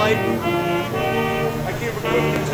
light. I can't record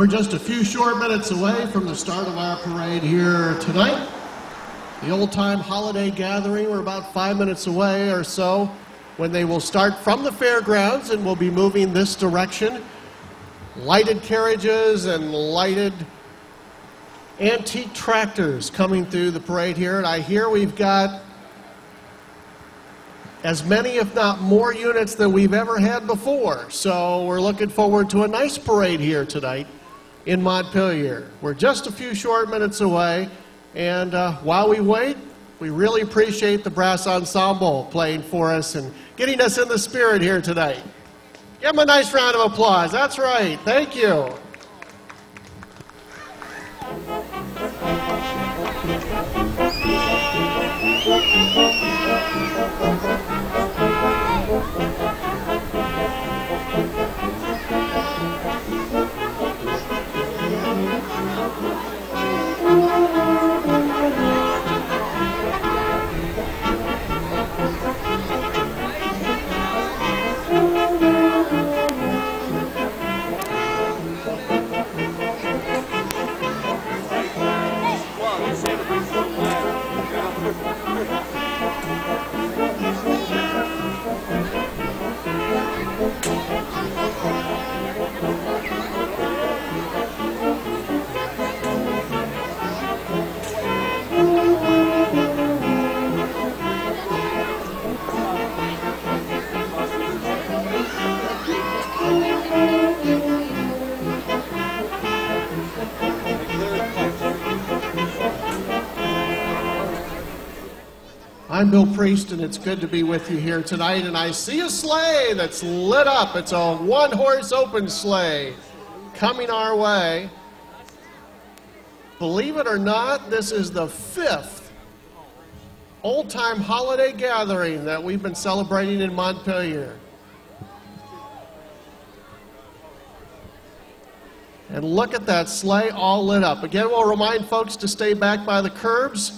We're just a few short minutes away from the start of our parade here tonight. The Old Time Holiday Gathering, we're about 5 minutes away or so when they will start from the fairgrounds and will be moving this direction. Lighted carriages and lighted antique tractors coming through the parade here. And I hear we've got as many, if not more, units than we've ever had before. So we're looking forward to a nice parade here tonight in Montpelier. We're just a few short minutes away, and while we wait, we really appreciate the brass ensemble playing for us and getting us in the spirit here tonight. Give them a nice round of applause. That's right. Thank you. I'm Bill Priest, and it's good to be with you here tonight. And I see a sleigh that's lit up. It's a one-horse open sleigh coming our way. Believe it or not, this is the 5th old-time holiday gathering that we've been celebrating in Montpelier. And look at that sleigh all lit up. Again, we'll remind folks to stay back by the curbs.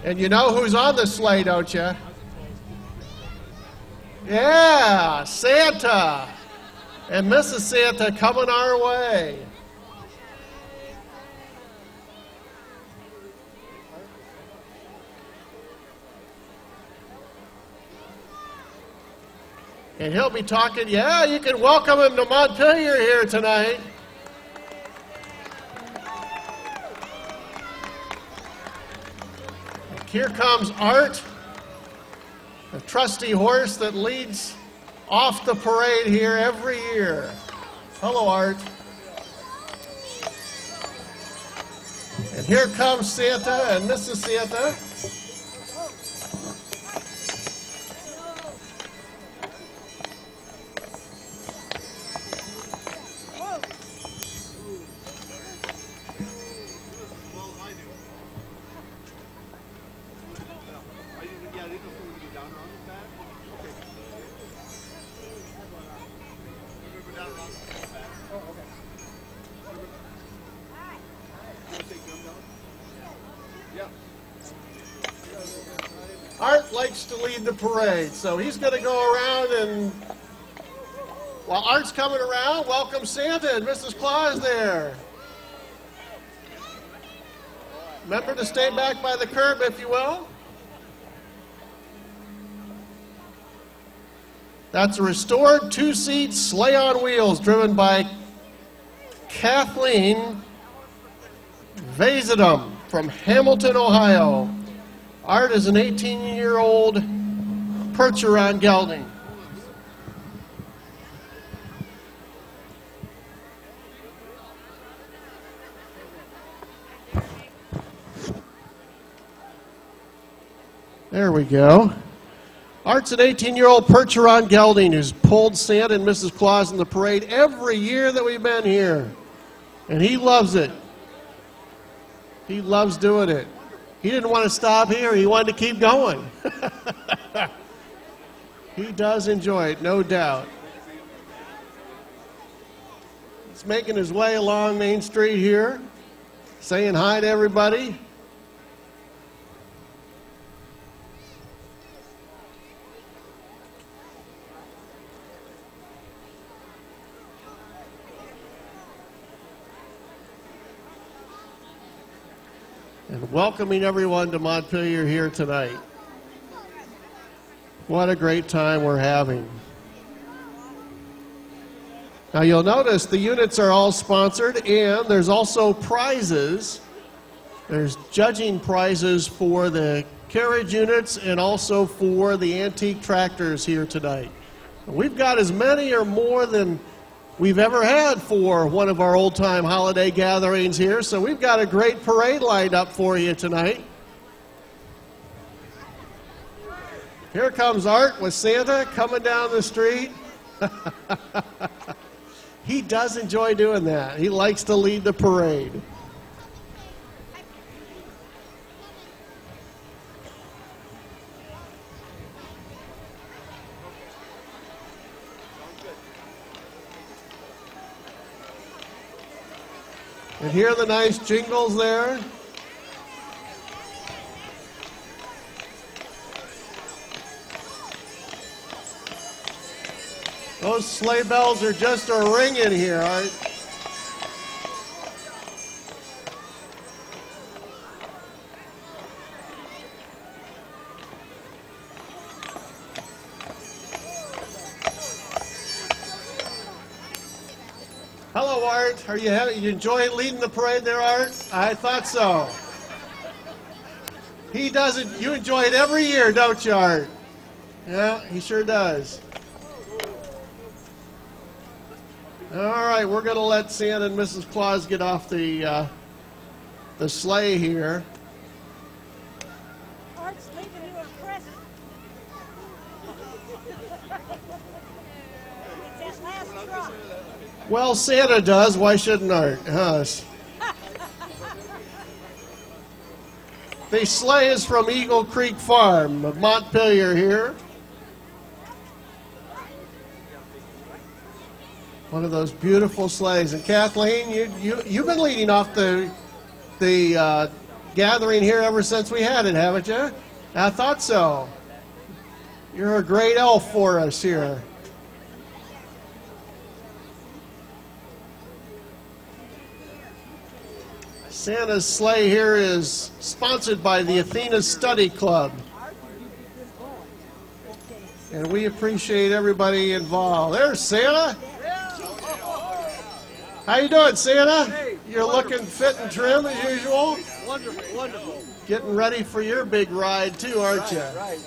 And you know who's on the sleigh, don't you? Yeah, Santa and Mrs. Santa coming our way. And he'll be talking, yeah, you can welcome him to Montpelier here tonight. Here comes Art, a trusty horse that leads off the parade here every year. Hello, Art. And here comes Santa and Mrs. Santa. Art likes to lead the parade, so he's going to go around, and while Art's coming around, welcome Santa and Mrs. Claus there. Remember to stay back by the curb, if you will. That's a restored two-seat sleigh on wheels driven by Kathleen Vasadum from Hamilton, Ohio. Art is an 18-year-old Percheron gelding. There we go. Art's an 18-year-old Percheron gelding who's pulled Santa and Mrs. Claus in the parade every year that we've been here. And he loves it. He loves doing it. He didn't want to stop here. He wanted to keep going. He does enjoy it, no doubt. He's making his way along Main Street here, saying hi to everybody. And welcoming everyone to Montpelier here tonight. What a great time we're having. Now you'll notice the units are all sponsored, and there's also prizes. There's judging prizes for the carriage units and also for the antique tractors here tonight. We've got as many or more than we've ever had for one of our old-time holiday gatherings here, so we've got a great parade lined up for you tonight. Here comes Art with Santa coming down the street. He does enjoy doing that. He likes to lead the parade. And hear the nice jingles there. Those sleigh bells are just a ringing here, Art. Hello, Art. You enjoy leading the parade there, Art? I thought so. He doesn't. You enjoy it every year, don't you, Art? Yeah, he sure does. All right, we're going to let Santa and Mrs. Claus get off the sleigh here. Art's leaving you a present. It's his last truck. Well, Santa does. Why shouldn't Art? The sleigh is from Eagle Creek Farm of Montpelier here. One of those beautiful sleighs. And Kathleen, you've been leading off the gathering here ever since we had it, haven't you? I thought so. You're a great elf for us here. Santa's sleigh here is sponsored by the Athena Study Club. And we appreciate everybody involved. There's Santa. How you doing, Santa? Hey, You're looking fit and trim as usual. Wonderful, wonderful. Getting ready for your big ride too, aren't you? Right.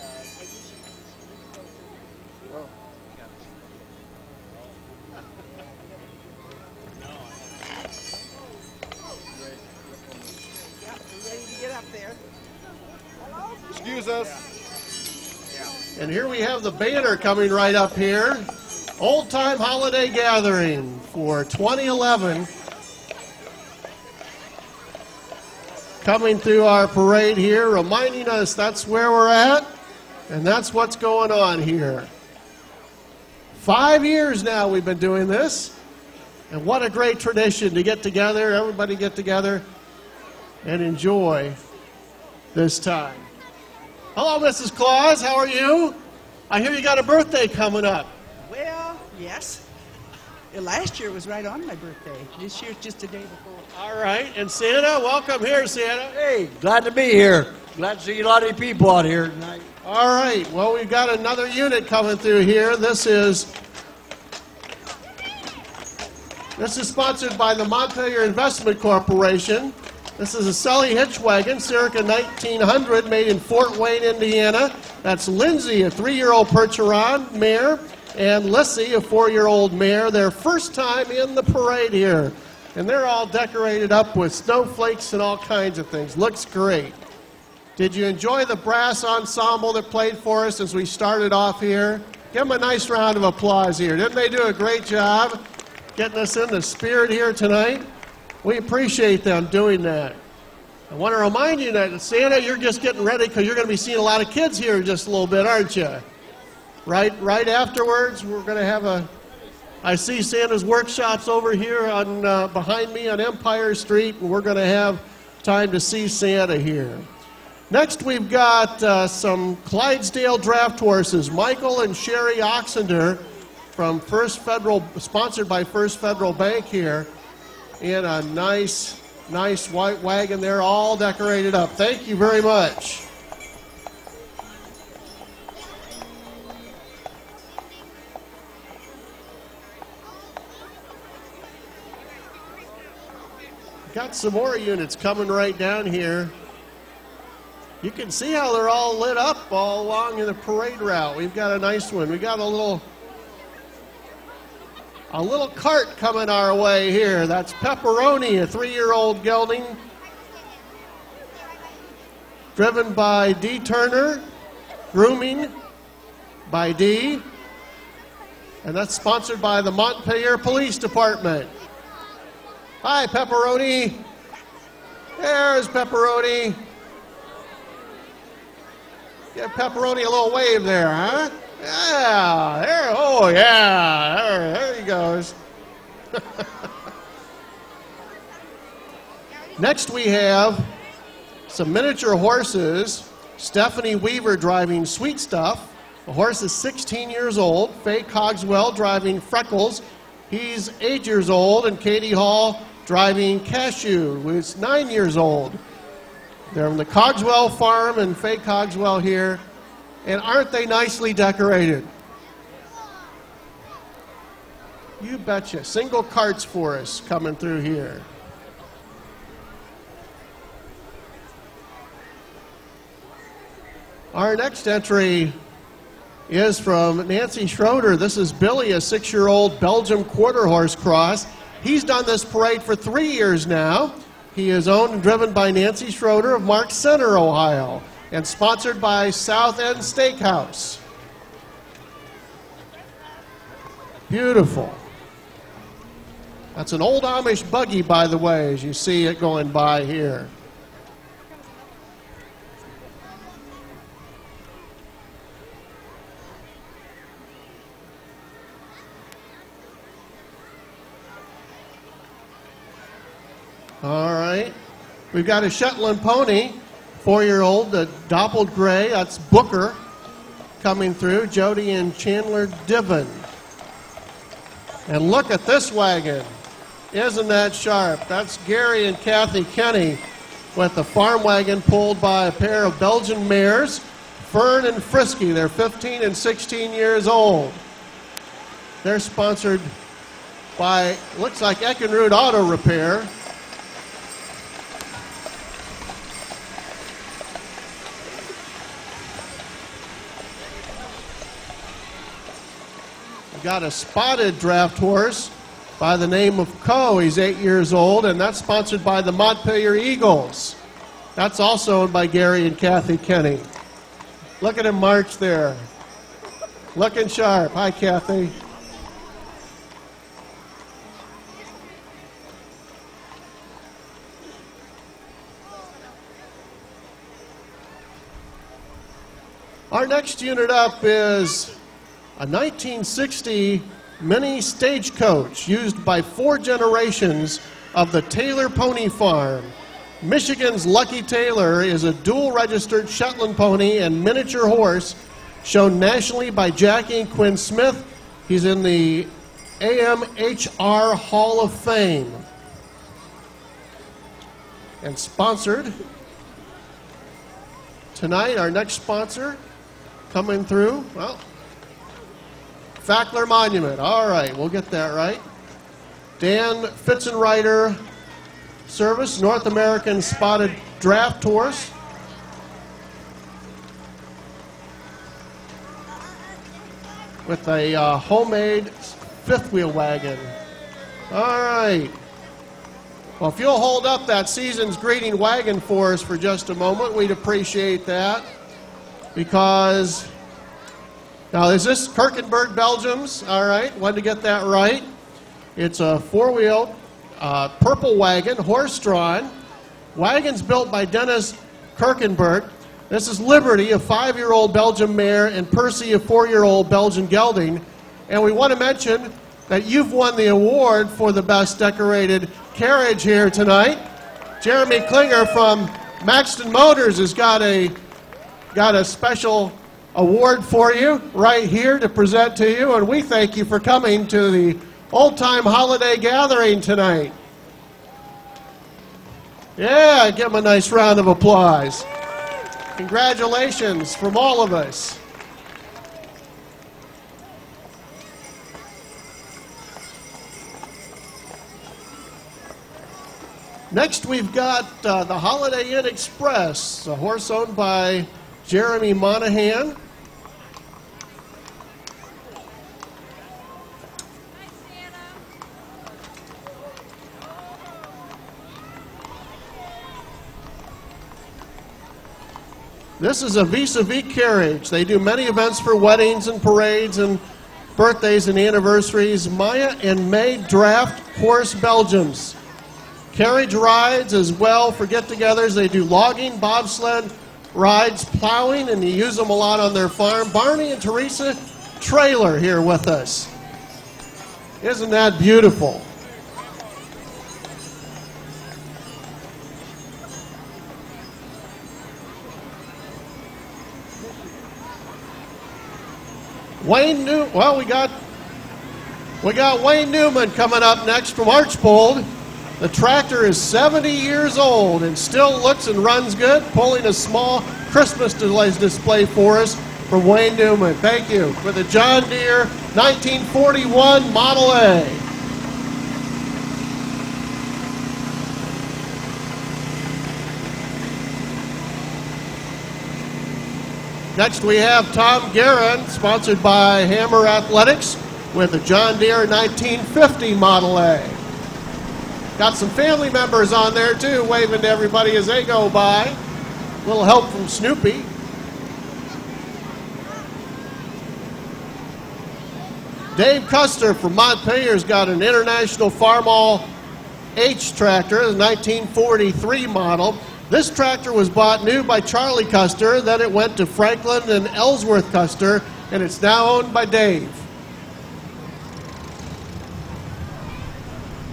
Ready to get up there. Excuse us. And here we have the banner coming right up here. Old Time Holiday Gathering for 2011. Coming through our parade here, reminding us that's where we're at, and that's what's going on here. 5 years now we've been doing this, and what a great tradition to get together, everybody get together, and enjoy this time. Hello, Mrs. Claus. How are you? I hear you got a birthday coming up. Well, yes. Last year was right on my birthday. This year's just a day before. All right. And Santa, welcome here, Santa. Hey, glad to be here. Glad to see a lot of people out here tonight. All right. Well, we've got another unit coming through here. This is sponsored by the Montpelier Investment Corporation. This is a Sully hitch wagon, circa 1900, made in Fort Wayne, Indiana. That's Lindsay, a 3-year-old Percheron mare, and Lissy, a 4-year-old mare. Their first time in the parade here. And they're all decorated up with snowflakes and all kinds of things. Looks great. Did you enjoy the brass ensemble that played for us as we started off here? Give them a nice round of applause here. Didn't they do a great job getting us in the spirit here tonight? We appreciate them doing that. I want to remind you that, Santa, you're just getting ready because you're going to be seeing a lot of kids here in just a little bit, aren't you? Right afterwards, we're going to have I see Santa's workshops over here on behind me on Empire Street, and we're going to have time to see Santa here. Next, we've got some Clydesdale draft horses, Michael and Sherry Oxender from First Federal, sponsored by First Federal Bank here, in a nice white wagon there, all decorated up. Thank you very much. Got some more units coming right down here. You can see how they're all lit up all along in the parade route. We've got a nice one. We got a little cart coming our way here. That's Pepperoni, a 3-year-old gelding, driven by D. Turner, grooming by D, and that's sponsored by the Montpelier Police Department. Hi, Pepperoni. There's Pepperoni. Give Pepperoni a little wave there, huh? Yeah, there, oh yeah, there he goes. Next we have some miniature horses. Stephanie Weaver driving Sweet Stuff. The horse is 16 years old. Faye Cogswell driving Freckles. He's 8 years old. And Katie Hall driving Cashew, who's 9 years old. They're from the Cogswell farm and Faye Cogswell here. And aren't they nicely decorated? You betcha. Single carts for us coming through here. Our next entry is from Nancy Schroeder. This is Billy, a 6-year-old Belgium quarter horse cross. He's done this parade for 3 years now. He is owned and driven by Nancy Schroeder of Mark Center, Ohio, and sponsored by South End Steakhouse. Beautiful. That's an old Amish buggy, by the way, as you see it going by here. All right. We've got a Shetland pony, 4-year-old, the dappled gray. That's Booker coming through. Jody and Chandler Diven. And look at this wagon. Isn't that sharp? That's Gary and Kathy Kenny with the farm wagon pulled by a pair of Belgian mares, Fern and Frisky. They're 15 and 16 years old. They're sponsored by, looks like Eckenrud Auto Repair. Got a spotted draft horse by the name of Coe. He's 8 years old, and that's sponsored by the Montpelier Eagles. That's also owned by Gary and Kathy Kenny. Look at him march there. Looking sharp. Hi, Kathy. Our next unit up is a 1960 mini stagecoach used by 4 generations of the Taylor Pony Farm. Michigan's Lucky Taylor is a dual-registered Shetland pony and miniature horse shown nationally by Jackie and Quinn Smith. He's in the AMHR Hall of Fame. And sponsored tonight, our next sponsor coming through, well, Fackler Monument. All right, we'll get that right. Dan Fitzenreiter Service, North American Spotted Draft Horse. With a homemade fifth wheel wagon. All right. Well, if you'll hold up that season's greeting wagon for us for just a moment, we'd appreciate that. Because, now is this Kirkenberg Belgium's? All right, wanted to get that right. It's a four-wheel purple wagon, horse-drawn. Wagon's built by Dennis Kirkenberg. This is Liberty, a 5-year-old Belgian mare, and Percy, a 4-year-old Belgian gelding. And we want to mention that you've won the award for the best decorated carriage here tonight. Jeremy Klinger from Maxton Motors has got a special award for you right here to present to you, and we thank you for coming to the Old Time Holiday Gathering tonight. Yeah, give them a nice round of applause. Congratulations from all of us. Next, we've got the Holiday Inn Express, a horse owned by Jeremy Monahan. This is a vis-a-vis carriage. They do many events for weddings and parades and birthdays and anniversaries. Maya and May Draft Horse Belgiums. Carriage rides as well for get-togethers. They do logging, bobsled rides, plowing, and you use them a lot on their farm. Barney and Teresa Trailer here with us. Isn't that beautiful? Well, we got Wayne Newman coming up next from Archbold. The tractor is 70 years old and still looks and runs good, pulling a small Christmas display for us from Wayne Newman. Thank you. For the John Deere 1941 Model A. Next we have Tom Guerin, sponsored by Hammer Athletics, with the John Deere 1950 Model A. Got some family members on there too, waving to everybody as they go by. A little help from Snoopy. Dave Custer from Montpelier's got an International Farmall H tractor, the 1943 model. This tractor was bought new by Charlie Custer, then it went to Franklin and Ellsworth Custer, and it's now owned by Dave.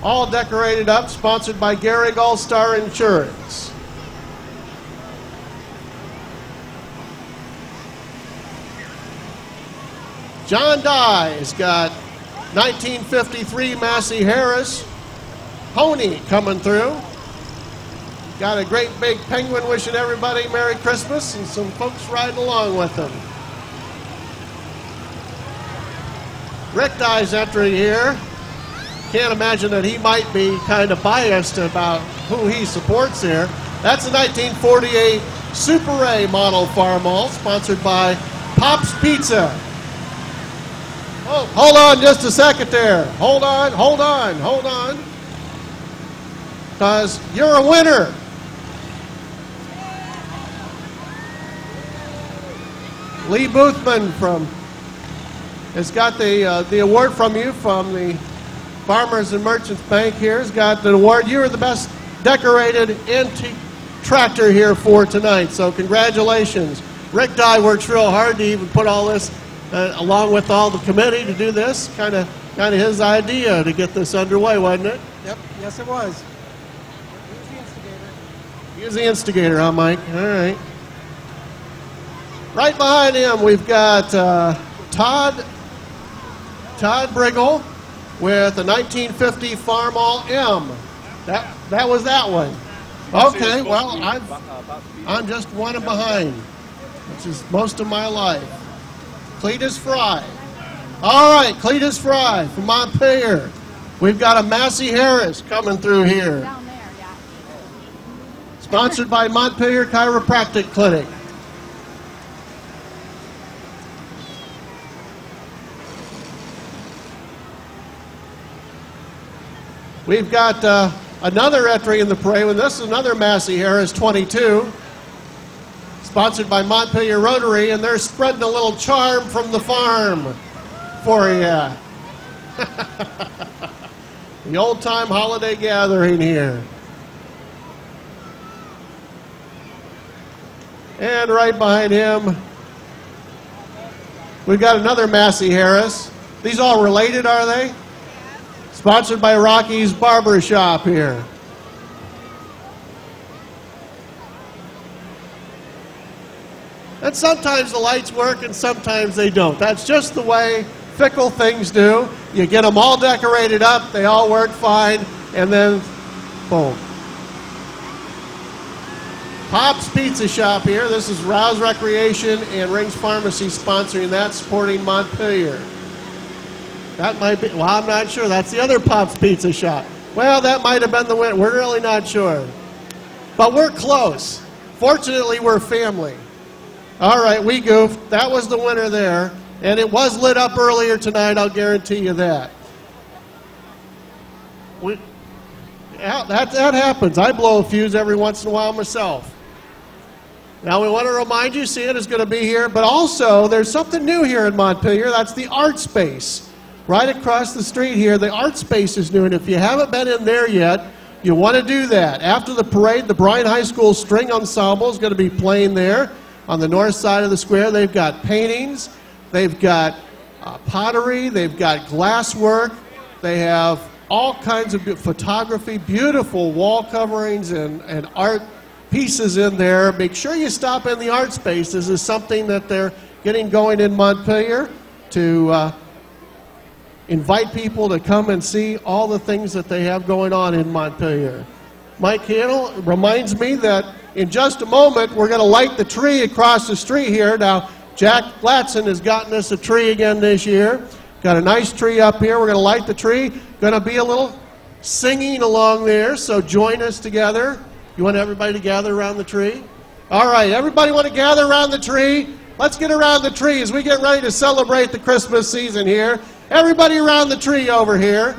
All decorated up, sponsored by Gehrig All-Star Insurance. John Dye has got 1953 Massey Harris pony coming through. Got a great big penguin wishing everybody Merry Christmas and some folks riding along with them. Rick Dye's entry here. Can't imagine that he might be kind of biased about who he supports here. That's a 1948 Super A model Farmall, sponsored by Pop's Pizza. Oh, hold on just a second there. Hold on. Because you're a winner. Lee Boothman has got the award from you from the Farmers and Merchants Bank here. Has got the award. You are the best decorated antique tractor here for tonight. So congratulations. Rick Dye works real hard to even put all this, along with all the committee, to do this. Kind of his idea to get this underway, wasn't it? Yep. Yes, it was. He is the instigator, huh, Mike? All right. Right behind him, we've got Todd Briggle with a 1950 Farmall M. That was that one. Okay, well, I'm just one behind, which is most of my life. Cletus Fry. All right, Cletus Fry from Montpelier. We've got a Massey Harris coming through here. Down there, yeah. Sponsored by Montpelier Chiropractic Clinic. We've got another entry in the parade, and this is another Massey Harris 22. Sponsored by Montpelier Rotary, and they're spreading a little charm from the farm for you. The old-time holiday gathering here. And right behind him, we've got another Massey Harris. These all related, are they? Sponsored by Rocky's Barber Shop here. And sometimes the lights work and sometimes they don't. That's just the way fickle things do. You get them all decorated up, they all work fine, and then boom. Pop's Pizza Shop here. This is Rouse Recreation and Rings Pharmacy sponsoring that, supporting Montpelier. That might be, well, I'm not sure. That's the other Pop's Pizza Shop. Well, that might have been the winner. We're really not sure. But we're close. Fortunately, we're family. All right, we goofed. That was the winner there. And it was lit up earlier tonight, I'll guarantee you that. That happens. I blow a fuse every once in a while myself. Now, we want to remind you, Santa's going to be here, but also there's something new here in Montpelier. That's the art space. Right across the street here, the art space is new, and if you haven't been in there yet, you want to do that. After the parade, the Bryan High School String Ensemble is going to be playing there on the north side of the square. They've got paintings. They've got pottery, they've got glasswork, they have all kinds of photography, beautiful wall coverings and art pieces in there. Make sure you stop in the art space. This is something that they're getting going in Montpelier to invite people to come and see all the things that they have going on in Montpelier. Mike Cannell reminds me that in just a moment we're going to light the tree across the street here. Now, Jack Glatson has gotten us a tree again this year. Got a nice tree up here. We're going to light the tree. Going to be a little singing along there, so join us together. You want everybody to gather around the tree? All right, everybody want to gather around the tree? Let's get around the tree as we get ready to celebrate the Christmas season here. Everybody around the tree over here,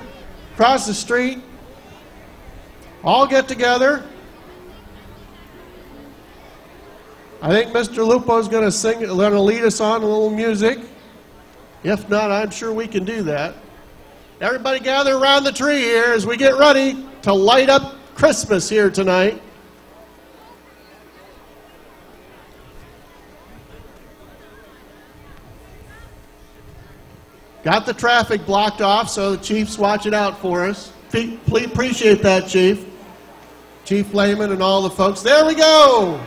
across the street. All get together. I think Mr. Lupo is going to lead us on a little music. If not, I'm sure we can do that. Everybody gather around the tree here as we get ready to light up Christmas here tonight. Got the traffic blocked off, so the Chief's watching out for us. Please appreciate that, Chief. Chief Lehman and all the folks. There we go.